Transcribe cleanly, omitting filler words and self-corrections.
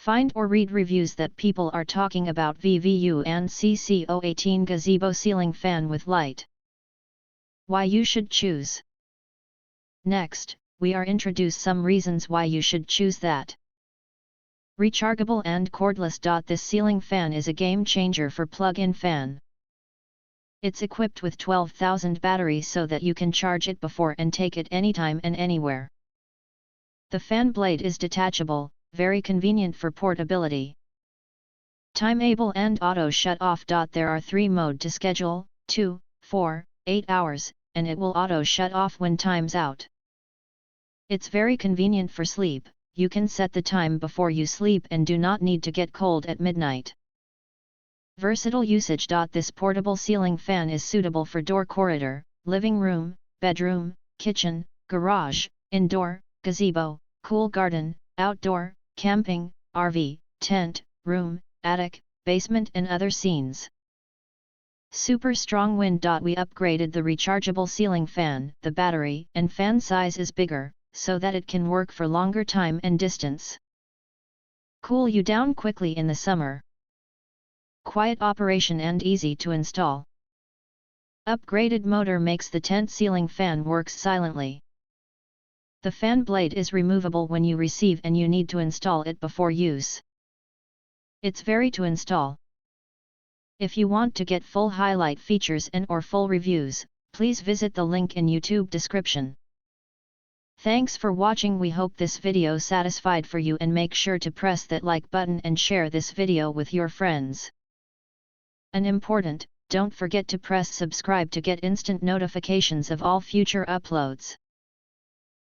Find or read reviews that people are talking about VVU&CCO 18 Gazebo Ceiling Fan with light. Why you should choose. Next, we are introduce some reasons why you should choose that. Rechargeable and cordless. This ceiling fan is a game changer for plug-in fan. It's equipped with 12,000 batteries so that you can charge it before and take it anytime and anywhere. The fan blade is detachable, very convenient for portability. Timeable and auto shut off. There are 3 modes to schedule, 2, 4, 8 hours, and it will auto shut off when time's out. It's very convenient for sleep. You can set the time before you sleep and do not need to get cold at midnight. Versatile usage. This portable ceiling fan is suitable for door corridor, living room, bedroom, kitchen, garage, indoor, gazebo, cool garden, outdoor, camping, RV, tent, room, attic, basement and other scenes. Super strong wind. We upgraded the rechargeable ceiling fan. The battery and fan size is bigger, so that it can work for longer time and distance. Cool you down quickly in the summer. Quiet operation and easy to install. Upgraded motor makes the tent ceiling fan works silently. The fan blade is removable when you receive and you need to install it before use. It's very to install. If you want to get full highlight features and or full reviews, please visit the link in YouTube description. Thanks for watching. We hope this video satisfied for you and make sure to press that like button and share this video with your friends. And important, don't forget to press subscribe to get instant notifications of all future uploads.